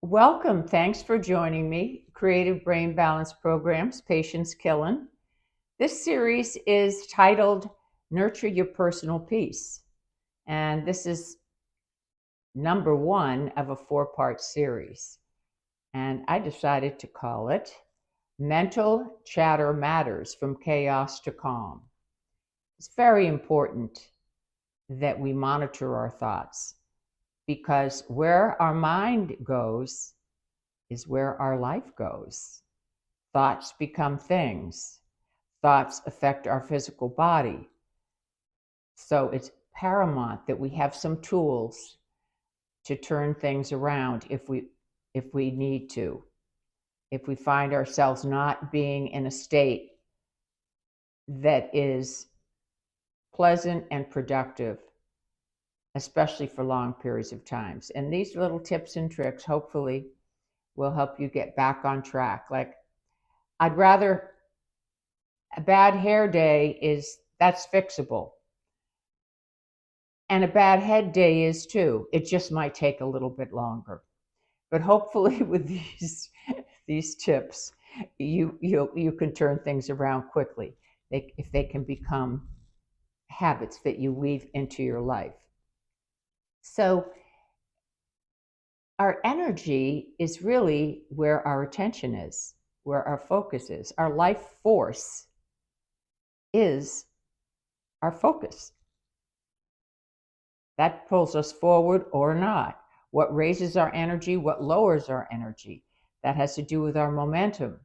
Welcome. Thanks for joining me. Creative Brain Balance Programs, Patience Killin'. This series is titled Nurture Your Personal Peace. And this is number one of a four-part series. And I decided to call it Mental Chatter Matters from Chaos to Calm. It's very important that we monitor our thoughts because where our mind goes is where our life goes. Thoughts become things. Thoughts affect our physical body. So it's paramount that we have some tools to turn things around if we need to. If we find ourselves not being in a state that is pleasant and productive, especially for long periods of times. And these little tips and tricks hopefully will help you get back on track. Like, I'd rather a bad hair day that's fixable. And a bad head day is too. It just might take a little bit longer. But hopefully with these tips, you can turn things around quickly if they can become habits that you weave into your life. So our energy is really where our attention is, where our focus is. Our life force is our focus. That pulls us forward or not. What raises our energy, what lowers our energy. That has to do with our momentum.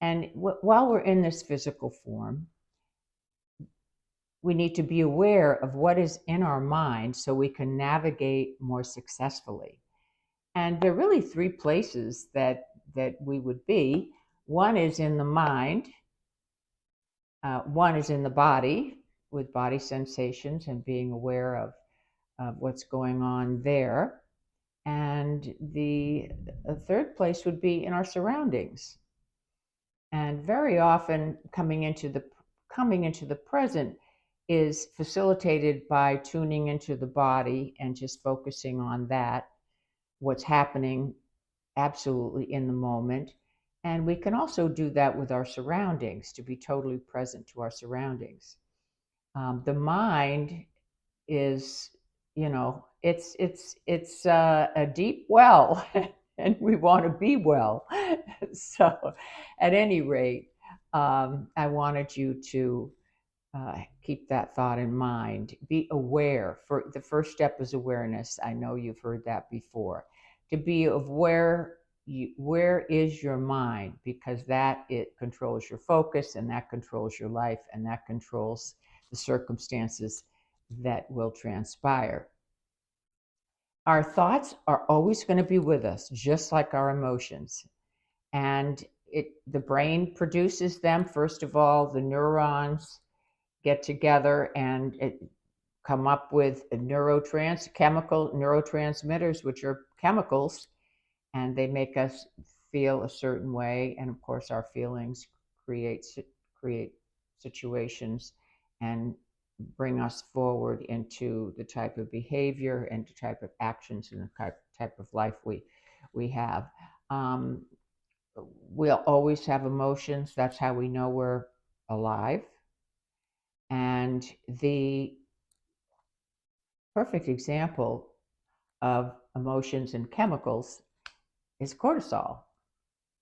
And while we're in this physical form, we need to be aware of what is in our mind so we can navigate more successfully. And there are really three places that we would be. One is in the mind. One is in the body, with body sensations and being aware of what's going on there. And the third place would be in our surroundings. And very often coming into the present is facilitated by tuning into the body and just focusing on that, what's happening absolutely in the moment. And we can also do that with our surroundings, to be totally present to our surroundings. The mind is, it's a deep well, and we want to be well. So, at any rate, I wanted you to keep that thought in mind. Be aware. For the first step is awareness. I know you've heard that before. To be aware. Where is your mind? Because it controls your focus, and that controls your life, and that controls the circumstances that will transpire. Our thoughts are always going to be with us, just like our emotions. And the brain produces them. First of all, the neurons get together and come up with neurotransmitters, which are chemicals, and they make us feel a certain way. And of course, our feelings create situations and bring us forward into the type of behavior and the type of actions and the type of life we have. We'll always have emotions. That's how we know we're alive. And the perfect example of emotions and chemicals is cortisol.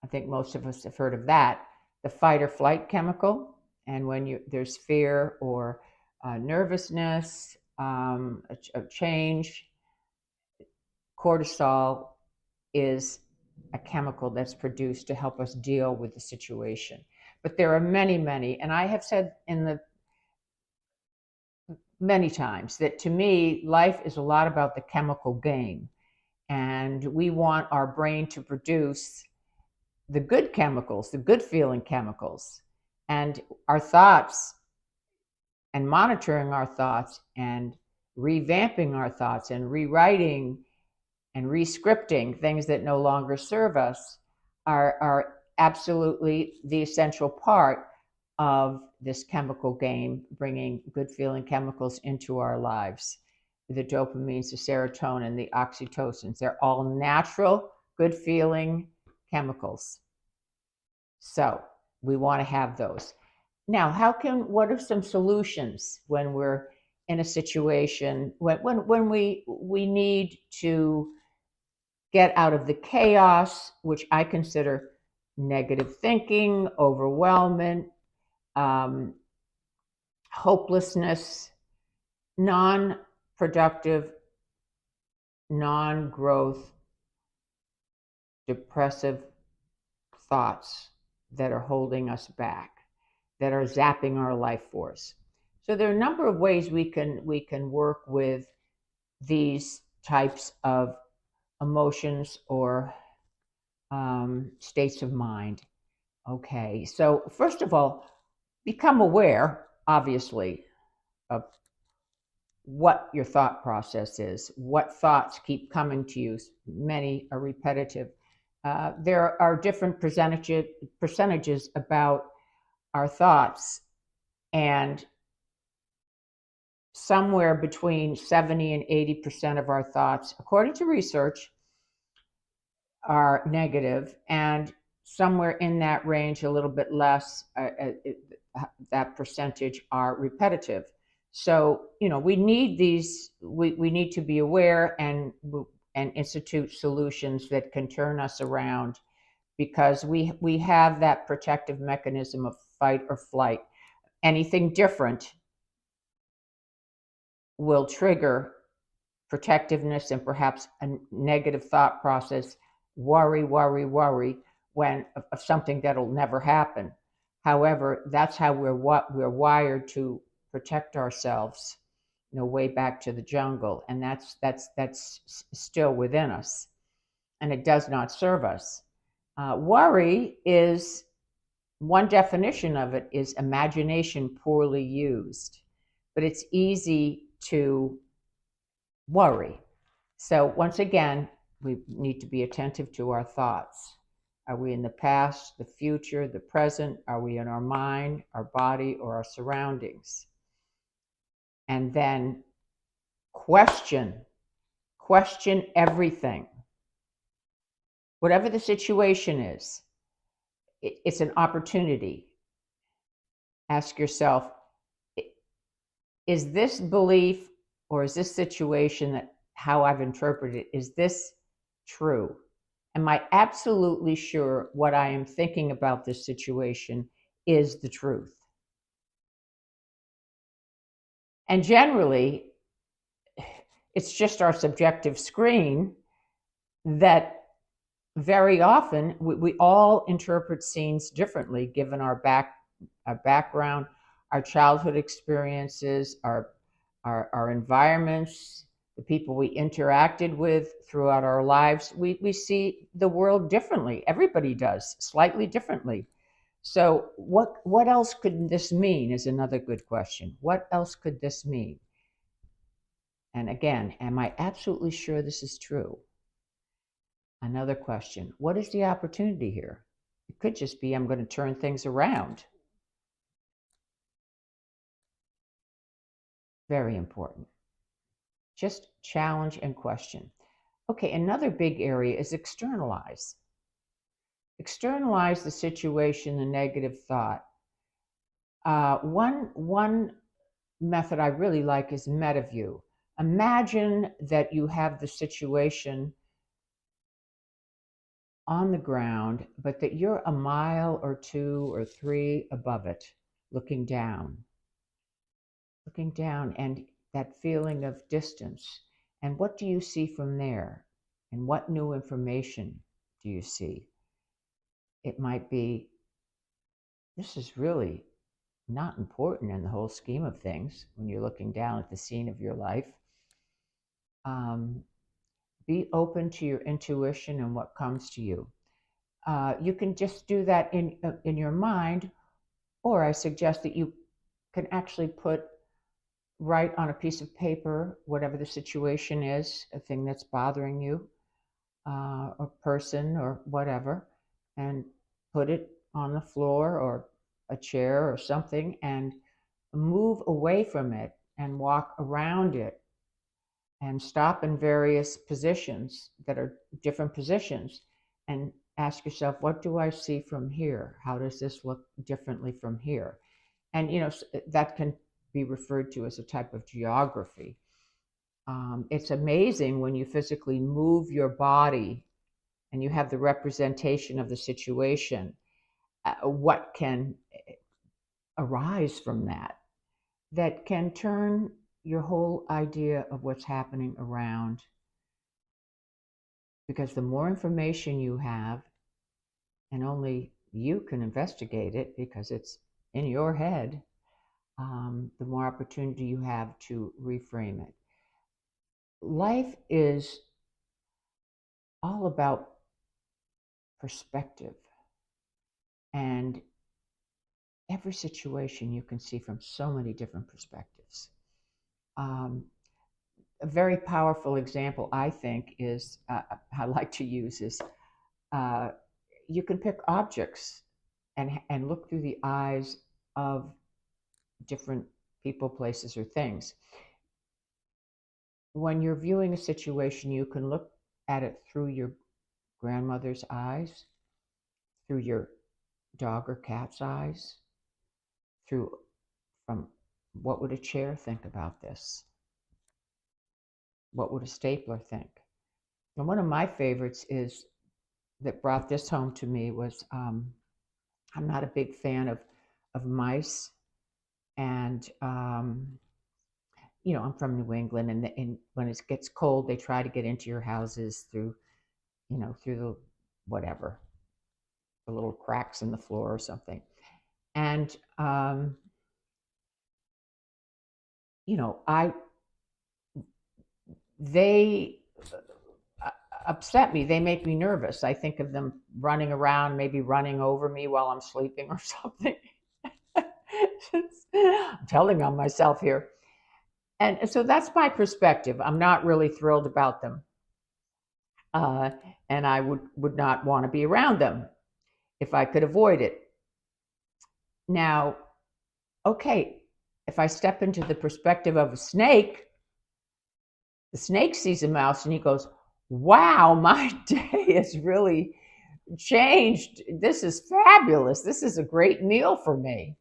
I think most of us have heard of that, the fight or flight chemical. And when there's fear or nervousness, a change, cortisol is a chemical that's produced to help us deal with the situation. But there are many, many, and I have said many times that to me, life is a lot about the chemical game. And we want our brain to produce the good chemicals, the good feeling chemicals. And our thoughts, and monitoring our thoughts, and revamping our thoughts, and rewriting and rescripting things that no longer serve us are absolutely the essential part of this chemical game, bringing good feeling chemicals into our lives. The dopamines, the serotonin, the oxytocins, they're all natural good feeling chemicals. So we want to have those. Now, what are some solutions when we're in a situation when we need to get out of the chaos, which I consider negative thinking, overwhelmment, hopelessness, non-productive, non-growth, depressive thoughts that are holding us back, that are zapping our life force. So there are a number of ways we can work with these types of emotions or states of mind. Okay, so first of all, become aware, obviously, of what your thought process is, what thoughts keep coming to you. Many are repetitive. There are different percentages about our thoughts, and somewhere between 70 and 80% of our thoughts, according to research, are negative, and somewhere in that range, a little bit less, that percentage are repetitive. So, we need these, we need to be aware and institute solutions that can turn us around, because we have that protective mechanism of fight or flight. Anything different will trigger protectiveness and perhaps a negative thought process, worry, when of something that'll never happen. However, that's how we're wired to protect ourselves, way back to the jungle, and that's still within us, and it does not serve us. Worry is, one definition of it is imagination poorly used, but it's easy to worry. So once again, we need to be attentive to our thoughts. Are we in the past, the future, the present? Are we in our mind, our body, or our surroundings? And then question everything. Whatever the situation is, it's an opportunity. Ask yourself, is this belief or is this situation, that how I've interpreted it, is this true? Am I absolutely sure what I am thinking about this situation is the truth? And generally, it's just our subjective screen that very often we all interpret scenes differently, given our background, our childhood experiences, our environments, the people we interacted with throughout our lives. We see the world differently. Everybody does, slightly differently. So what else could this mean is another good question. What else could this mean? And again, am I absolutely sure this is true? Another question, what is the opportunity here? It could just be I'm going to turn things around. Very important. Just challenge and question. Okay, another big area is externalize. Externalize the situation, the negative thought. One method I really like is meta-view. Imagine that you have the situation on the ground, but that you're a mile or 2 or 3 above it, looking down, and that feeling of distance. And what do you see from there? And what new information do you see? It might be, this is really not important in the whole scheme of things when you're looking down at the scene of your life. Be open to your intuition and what comes to you. You can just do that in your mind, or I suggest that you can actually write on a piece of paper whatever the situation is, a thing that's bothering you, a person or whatever, and put it on the floor or a chair or something, and move away from it and walk around it. and stop in various positions that are different positions and ask yourself, what do I see from here? How does this look differently from here? And that can be referred to as a type of geography. It's amazing when you physically move your body and you have the representation of the situation, what can arise from that can turn your whole idea of what's happening around. Because the more information you have, and only you can investigate it because it's in your head, the more opportunity you have to reframe it. Life is all about perspective, and every situation you can see from so many different perspectives. A very powerful example, I think, is I like to use is you can pick objects and look through the eyes of different people, places, or things. When you're viewing a situation, you can look at it through your grandmother's eyes, through your dog or cat's eyes, from what would a chair think about this? What would a stapler think? And one of my favorites is that brought this home to me was I'm not a big fan of mice, and I'm from New England, and when it gets cold, they try to get into your houses through the whatever, the little cracks in the floor or something, and they upset me. They make me nervous. I think of them running around, maybe running over me while I'm sleeping or something. I'm telling on myself here. And so that's my perspective. I'm not really thrilled about them. And I would not want to be around them if I could avoid it. Now, okay, if I step into the perspective of a snake, the snake sees a mouse and he goes, wow, my day has really changed. This is fabulous. This is a great meal for me.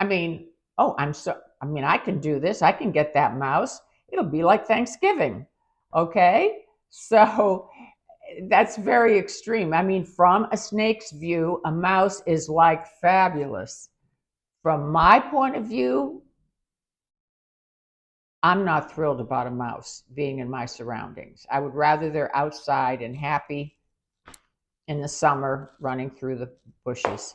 I mean, I can do this. I can get that mouse. It'll be like Thanksgiving. Okay? So that's very extreme. I mean, from a snake's view, a mouse is like fabulous. From my point of view, I'm not thrilled about a mouse being in my surroundings. I would rather they're outside and happy in the summer running through the bushes,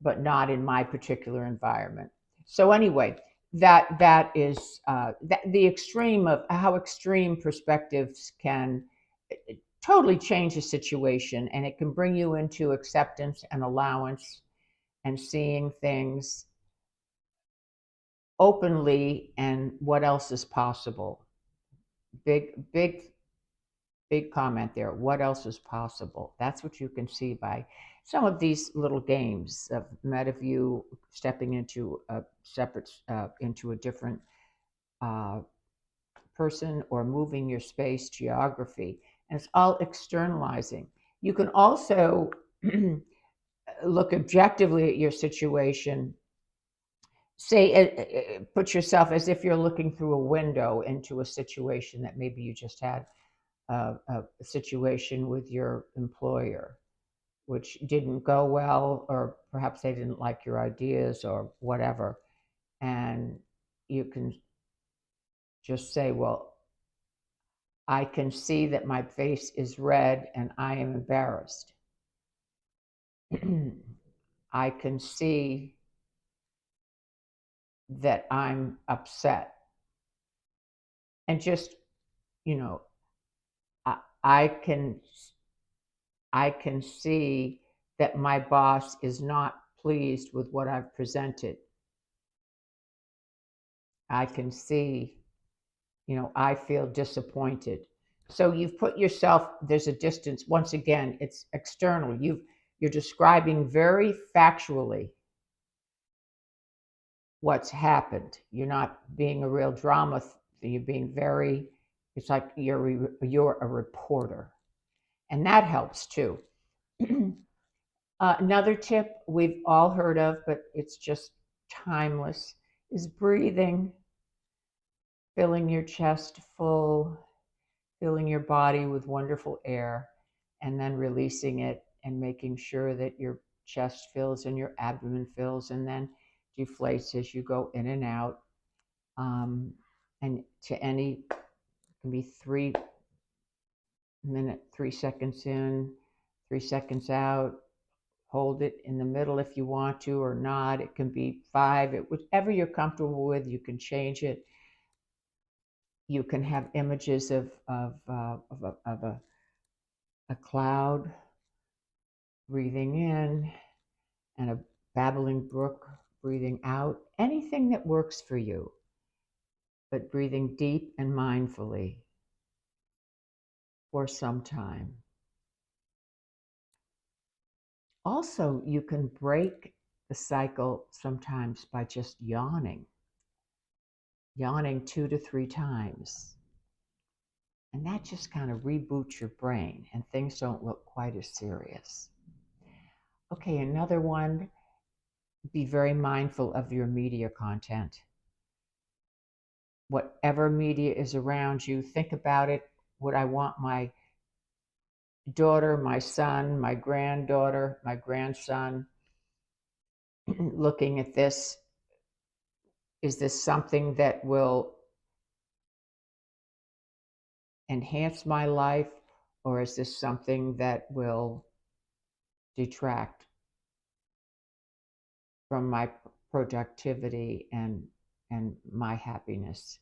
but not in my particular environment. So anyway, that is the extreme of how extreme perspectives can totally change a situation, and it can bring you into acceptance and allowance and seeing things openly and what else is possible. Big comment there. What else is possible? That's what you can see by some of these little games of MetaView, stepping into a separate, into a different person, or moving your space, geography, and it's all externalizing. You can also look objectively at your situation. Say, put yourself as if you're looking through a window into a situation that maybe you just had a situation with your employer, which didn't go well, or perhaps they didn't like your ideas or whatever. And you can just say, well, I can see that my face is red and I am embarrassed. I can see that I'm upset. And just, I can see that my boss is not pleased with what I've presented. I can see, I feel disappointed. So you've put yourself, there's a distance. Once again, it's external. You're describing very factually what's happened. You're not being a real drama So you're being very, it's like you're a reporter. And that helps too. Another tip we've all heard of, but it's just timeless, is breathing, filling your chest full, filling your body with wonderful air, and then releasing it and making sure that your chest fills and your abdomen fills and then deflates as you go in and out. And to any, it can be 3 seconds in, 3 seconds out. Hold it in the middle if you want to or not. It can be 5, whatever you're comfortable with. You can change it. You can have images of a cloud breathing in and a babbling brook breathing out. Anything that works for you, but breathing deep and mindfully for some time. Also, you can break the cycle sometimes by just yawning 2 to 3 times. And that just kind of reboots your brain and things don't look quite as serious. Okay, another one, be very mindful of your media content. Whatever media is around you, think about it. Would I want my daughter, my son, my granddaughter, my grandson looking at this? Is this something that will enhance my life, or is this something that will detract from my productivity and my happiness?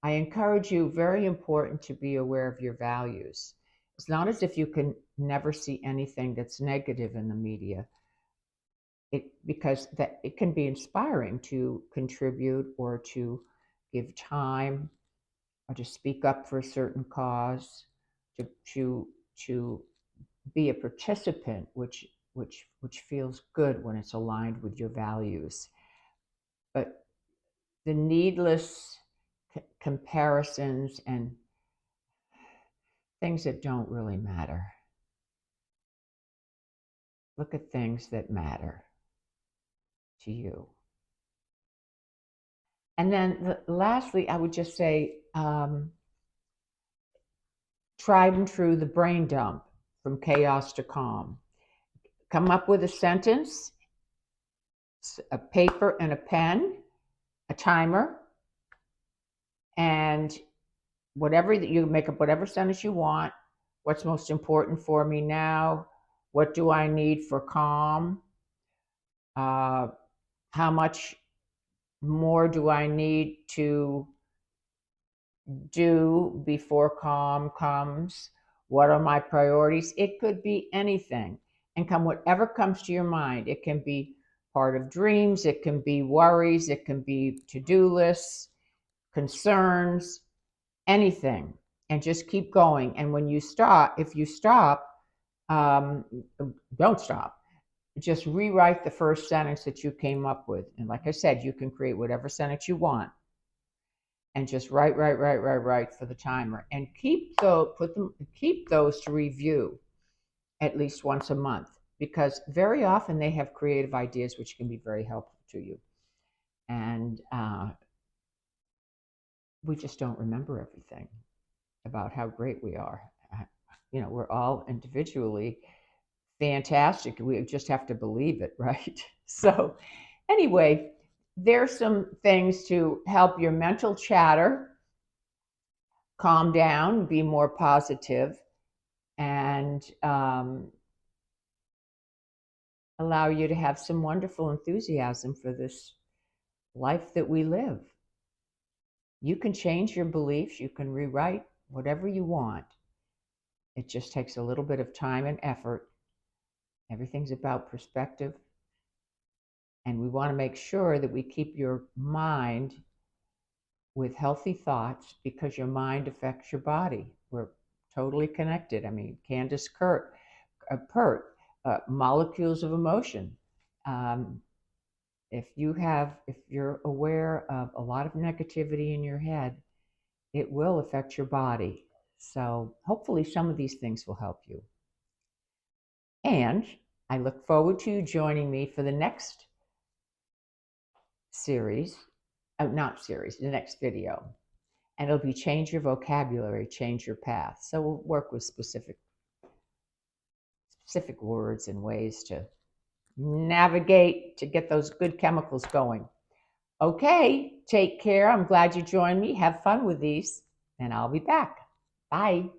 I encourage you, very important, to be aware of your values. It's not as if you can never see anything that's negative in the media, because that it can be inspiring to contribute or to give time or to speak up for a certain cause, to be a participant, which feels good when it's aligned with your values. But the needless comparisons and things that don't really matter. Look at things that matter to you. And then lastly, I would just say, tried and true, the brain dump, from chaos to calm. Come up with a sentence, a paper and a pen, a timer, and whatever that you make up, whatever sentence you want. What's most important for me now? What do I need for calm? How much more do I need to do before calm comes? What are my priorities? It could be anything. And whatever comes to your mind. It can be part of dreams, it can be worries, it can be to-do lists, concerns, anything. And just keep going. And when you stop, if you stop, don't stop. Just rewrite the first sentence that you came up with. And like I said, you can create whatever sentence you want. And just write for the timer. And keep those to review at least once a month, because very often they have creative ideas which can be very helpful to you. And we just don't remember everything about how great we are. We're all individually fantastic. We just have to believe it, right? So anyway, there's some things to help your mental chatter calm down, be more positive, and allow you to have some wonderful enthusiasm for this life that we live. You can change your beliefs. You can rewrite whatever you want. It just takes a little bit of time and effort. Everything's about perspective. And we want to make sure that we keep your mind with healthy thoughts, because your mind affects your body. We're totally connected. I mean, Candace Pert, molecules of emotion. If you're aware of a lot of negativity in your head, it will affect your body. So hopefully some of these things will help you. And I look forward to you joining me for the next series, not series, the next video. And it'll be change your vocabulary, change your path. So we'll work with specific words and ways to navigate to get those good chemicals going. Okay, take care. I'm glad you joined me. Have fun with these, and I'll be back. Bye.